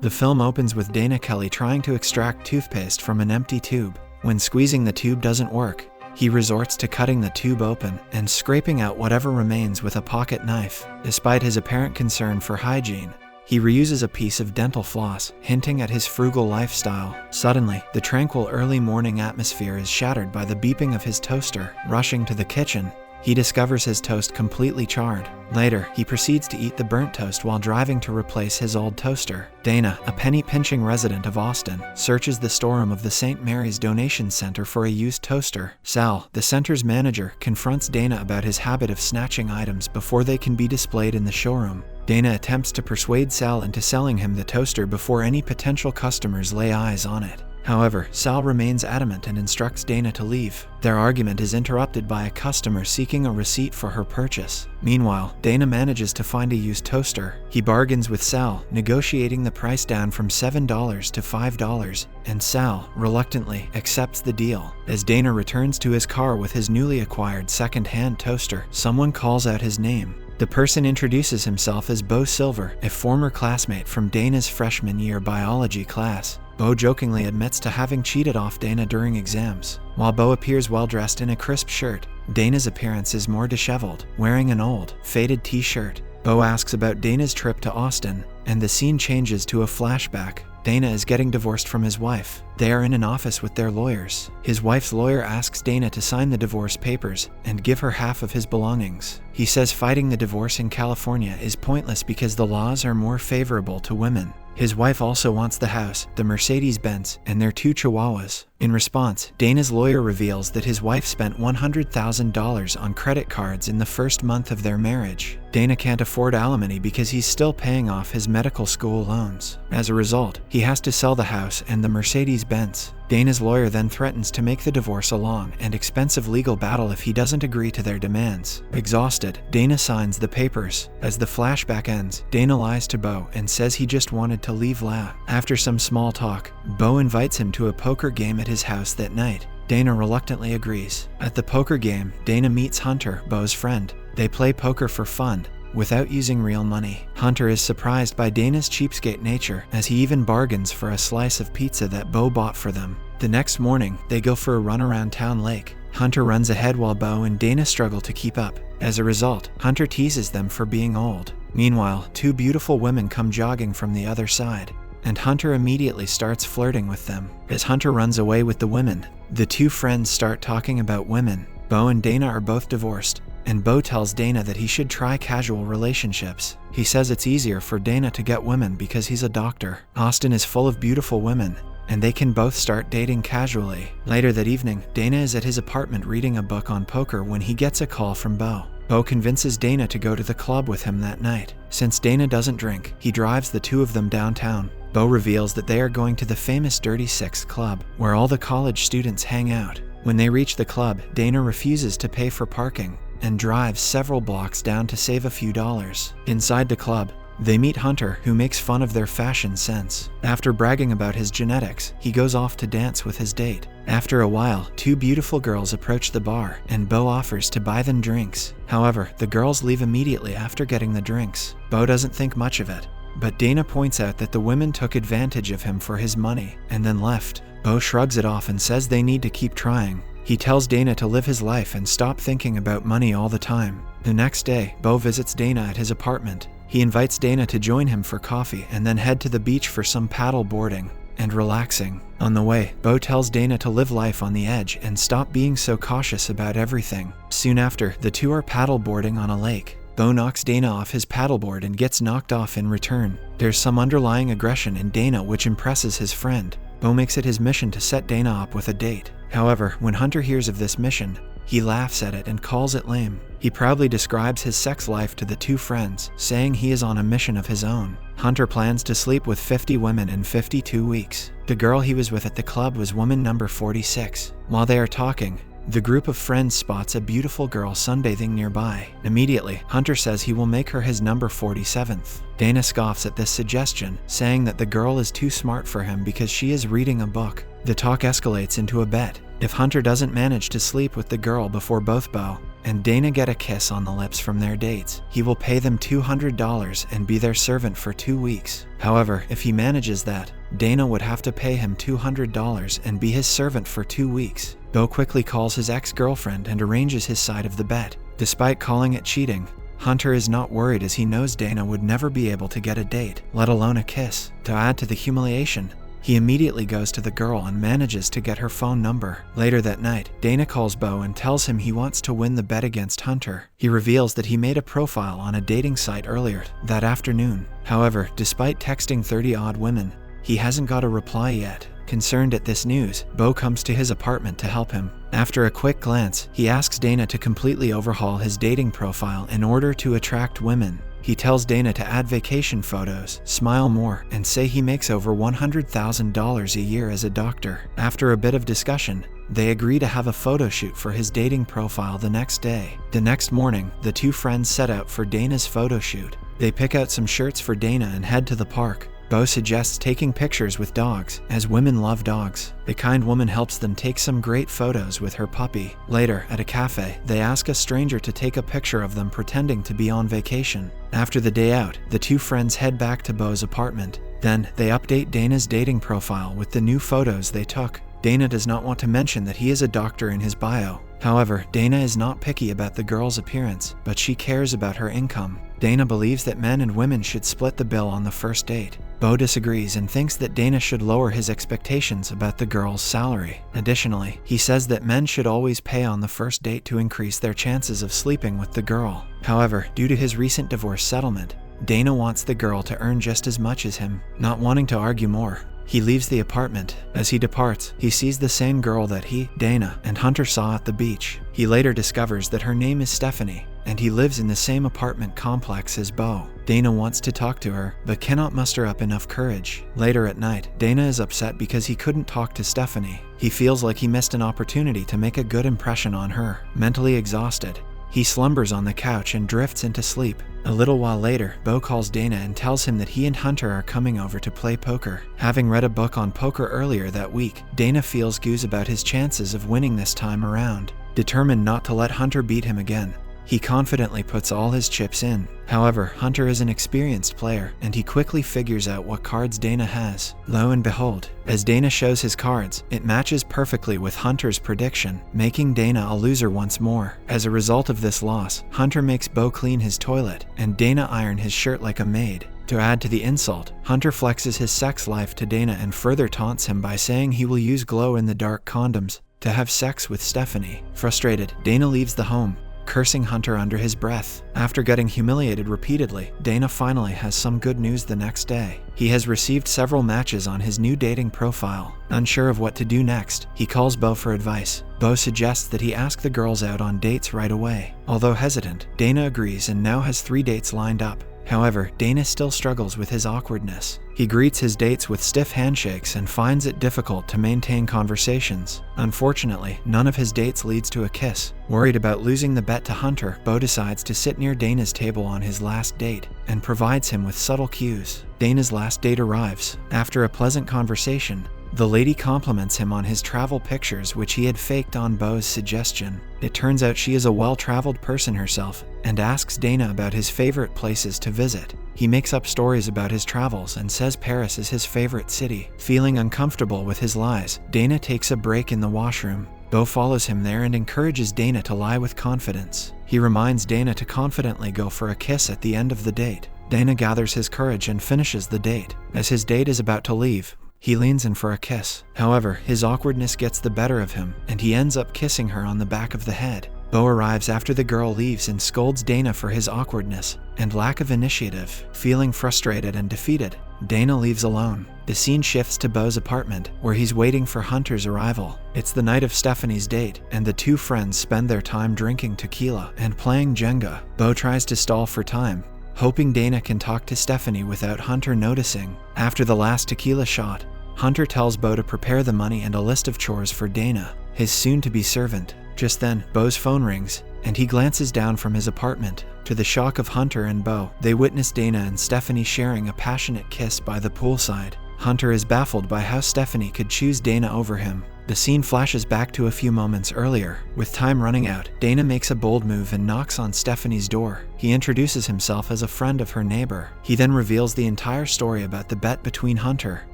The film opens with Dana Kelly trying to extract toothpaste from an empty tube. When squeezing the tube doesn't work, he resorts to cutting the tube open and scraping out whatever remains with a pocket knife. Despite his apparent concern for hygiene, he reuses a piece of dental floss, hinting at his frugal lifestyle. Suddenly, the tranquil early morning atmosphere is shattered by the beeping of his toaster. Rushing to the kitchen, he discovers his toast completely charred. Later, he proceeds to eat the burnt toast while driving to replace his old toaster. Dana, a penny-pinching resident of Austin, searches the storeroom of the St. Mary's Donation Center for a used toaster. Sal, the center's manager, confronts Dana about his habit of snatching items before they can be displayed in the showroom. Dana attempts to persuade Sal into selling him the toaster before any potential customers lay eyes on it. However, Sal remains adamant and instructs Dana to leave. Their argument is interrupted by a customer seeking a receipt for her purchase. Meanwhile, Dana manages to find a used toaster. He bargains with Sal, negotiating the price down from $7 to $5, and Sal, reluctantly, accepts the deal. As Dana returns to his car with his newly acquired second-hand toaster, someone calls out his name. The person introduces himself as Bo Silver, a former classmate from Dana's freshman year biology class. Bo jokingly admits to having cheated off Dana during exams. While Bo appears well-dressed in a crisp shirt, Dana's appearance is more disheveled, wearing an old, faded t-shirt. Bo asks about Dana's trip to Austin, and the scene changes to a flashback. Dana is getting divorced from his wife. They are in an office with their lawyers. His wife's lawyer asks Dana to sign the divorce papers and give her half of his belongings. He says fighting the divorce in California is pointless because the laws are more favorable to women. His wife also wants the house, the Mercedes-Benz, and their 2 chihuahuas. In response, Dana's lawyer reveals that his wife spent $100,000 on credit cards in the first month of their marriage. Dana can't afford alimony because he's still paying off his medical school loans. As a result, he has to sell the house and the Mercedes-Benz. Dana's lawyer then threatens to make the divorce a long and expensive legal battle if he doesn't agree to their demands. Exhausted, Dana signs the papers. As the flashback ends, Dana lies to Bo and says he just wanted to leave La. After some small talk, Bo invites him to a poker game at his house that night. Dana reluctantly agrees. At the poker game, Dana meets Hunter, Bo's friend. They play poker for fun, without using real money. Hunter is surprised by Dana's cheapskate nature, as he even bargains for a slice of pizza that Bo bought for them. The next morning, they go for a run around town lake. Hunter runs ahead while Bo and Dana struggle to keep up. As a result, Hunter teases them for being old. Meanwhile, 2 beautiful women come jogging from the other side, and Hunter immediately starts flirting with them. As Hunter runs away with the women, the 2 friends start talking about women. Bo and Dana are both divorced, and Bo tells Dana that he should try casual relationships. He says it's easier for Dana to get women because he's a doctor. Austin is full of beautiful women, and they can both start dating casually. Later that evening, Dana is at his apartment reading a book on poker when he gets a call from Bo. Bo convinces Dana to go to the club with him that night. Since Dana doesn't drink, he drives the 2 of them downtown. Bo reveals that they are going to the famous Dirty Six Club, where all the college students hang out. When they reach the club, Dana refuses to pay for parking and drives several blocks down to save a few dollars. Inside the club, they meet Hunter, who makes fun of their fashion sense. After bragging about his genetics, he goes off to dance with his date. After a while, 2 beautiful girls approach the bar, and Bo offers to buy them drinks. However, the girls leave immediately after getting the drinks. Bo doesn't think much of it, but Dana points out that the women took advantage of him for his money, and then left. Bo shrugs it off and says they need to keep trying. He tells Dana to live his life and stop thinking about money all the time. The next day, Bo visits Dana at his apartment. He invites Dana to join him for coffee and then head to the beach for some paddle boarding and relaxing. On the way, Bo tells Dana to live life on the edge and stop being so cautious about everything. Soon after, the 2 are paddle boarding on a lake. Bo knocks Dana off his paddleboard and gets knocked off in return. There's some underlying aggression in Dana which impresses his friend. Bo makes it his mission to set Dana up with a date. However, when Hunter hears of this mission, he laughs at it and calls it lame. He proudly describes his sex life to the 2 friends, saying he is on a mission of his own. Hunter plans to sleep with 50 women in 52 weeks. The girl he was with at the club was woman number 46. While they are talking, the group of friends spots a beautiful girl sunbathing nearby. Immediately, Hunter says he will make her his number 47th. Dana scoffs at this suggestion, saying that the girl is too smart for him because she is reading a book. The talk escalates into a bet. If Hunter doesn't manage to sleep with the girl before both Bo and Dana get a kiss on the lips from their dates, he will pay them $200 and be their servant for 2 weeks. However, if he manages that, Dana would have to pay him $200 and be his servant for 2 weeks. Bo quickly calls his ex-girlfriend and arranges his side of the bet. Despite calling it cheating, Hunter is not worried as he knows Dana would never be able to get a date, let alone a kiss. To add to the humiliation, he immediately goes to the girl and manages to get her phone number. Later that night, Dana calls Bo and tells him he wants to win the bet against Hunter. He reveals that he made a profile on a dating site earlier that afternoon. However, despite texting 30-odd women, he hasn't got a reply yet. Concerned at this news, Bo comes to his apartment to help him. After a quick glance, he asks Dana to completely overhaul his dating profile in order to attract women. He tells Dana to add vacation photos, smile more, and say he makes over $100,000 a year as a doctor. After a bit of discussion, they agree to have a photo shoot for his dating profile the next day. The next morning, the two friends set out for Dana's photo shoot. They pick out some shirts for Dana and head to the park. Bo suggests taking pictures with dogs, as women love dogs. The kind woman helps them take some great photos with her puppy. Later, at a cafe, they ask a stranger to take a picture of them pretending to be on vacation. After the day out, the two friends head back to Bo's apartment. Then, they update Dana's dating profile with the new photos they took. Dana does not want to mention that he is a doctor in his bio. However, Dana is not picky about the girl's appearance, but she cares about her income. Dana believes that men and women should split the bill on the first date. Bo disagrees and thinks that Dana should lower his expectations about the girl's salary. Additionally, he says that men should always pay on the first date to increase their chances of sleeping with the girl. However, due to his recent divorce settlement, Dana wants the girl to earn just as much as him. Not wanting to argue more, he leaves the apartment. As he departs, he sees the same girl that he, Dana, and Hunter saw at the beach. He later discovers that her name is Stephanie, and he lives in the same apartment complex as Bo. Dana wants to talk to her, but cannot muster up enough courage. Later at night, Dana is upset because he couldn't talk to Stephanie. He feels like he missed an opportunity to make a good impression on her. Mentally exhausted, he slumbers on the couch and drifts into sleep. A little while later, Bo calls Dana and tells him that he and Hunter are coming over to play poker. Having read a book on poker earlier that week, Dana feels goose about his chances of winning this time around. Determined not to let Hunter beat him again, he confidently puts all his chips in. However, Hunter is an experienced player, and he quickly figures out what cards Dana has. Lo and behold, as Dana shows his cards, it matches perfectly with Hunter's prediction, making Dana a loser once more. As a result of this loss, Hunter makes Bo clean his toilet, and Dana iron his shirt like a maid. To add to the insult, Hunter flexes his sex life to Dana and further taunts him by saying he will use glow-in-the-dark condoms to have sex with Stephanie. Frustrated, Dana leaves the home, cursing Hunter under his breath. After getting humiliated repeatedly, Dana finally has some good news the next day. He has received several matches on his new dating profile. Unsure of what to do next, he calls Bo for advice. Bo suggests that he ask the girls out on dates right away. Although hesitant, Dana agrees and now has 3 dates lined up. However, Dana still struggles with his awkwardness. He greets his dates with stiff handshakes and finds it difficult to maintain conversations. Unfortunately, none of his dates leads to a kiss. Worried about losing the bet to Hunter, Bo decides to sit near Dana's table on his last date and provides him with subtle cues. Dana's last date arrives. After a pleasant conversation, the lady compliments him on his travel pictures, which he had faked on Bo's suggestion. It turns out she is a well-traveled person herself and asks Dana about his favorite places to visit. He makes up stories about his travels and says Paris is his favorite city. Feeling uncomfortable with his lies, Dana takes a break in the washroom. Bo follows him there and encourages Dana to lie with confidence. He reminds Dana to confidently go for a kiss at the end of the date. Dana gathers his courage and finishes the date. As his date is about to leave, he leans in for a kiss. However, his awkwardness gets the better of him, and he ends up kissing her on the back of the head. Bo arrives after the girl leaves and scolds Dana for his awkwardness and lack of initiative. Feeling frustrated and defeated, Dana leaves alone. The scene shifts to Bo's apartment, where he's waiting for Hunter's arrival. It's the night of Stephanie's date, and the two friends spend their time drinking tequila and playing Jenga. Bo tries to stall for time, hoping Dana can talk to Stephanie without Hunter noticing. After the last tequila shot, Hunter tells Bo to prepare the money and a list of chores for Dana, his soon-to-be servant. Just then, Bo's phone rings, and he glances down from his apartment. To the shock of Hunter and Bo, they witness Dana and Stephanie sharing a passionate kiss by the poolside. Hunter is baffled by how Stephanie could choose Dana over him. The scene flashes back to a few moments earlier. With time running out, Dana makes a bold move and knocks on Stephanie's door. He introduces himself as a friend of her neighbor. He then reveals the entire story about the bet between Hunter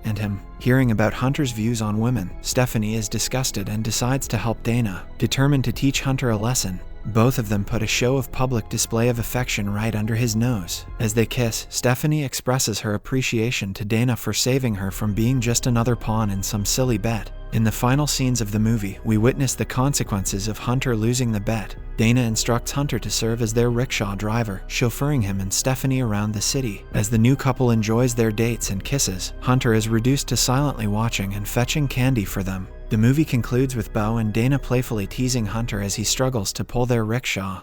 and him. Hearing about Hunter's views on women, Stephanie is disgusted and decides to help Dana, determined to teach Hunter a lesson. Both of them put a show of public display of affection right under his nose. As they kiss, Stephanie expresses her appreciation to Dana for saving her from being just another pawn in some silly bet. In the final scenes of the movie, we witness the consequences of Hunter losing the bet. Dana instructs Hunter to serve as their rickshaw driver, chauffeuring him and Stephanie around the city. As the new couple enjoys their dates and kisses, Hunter is reduced to silently watching and fetching candy for them. The movie concludes with Beau and Dana playfully teasing Hunter as he struggles to pull their rickshaw.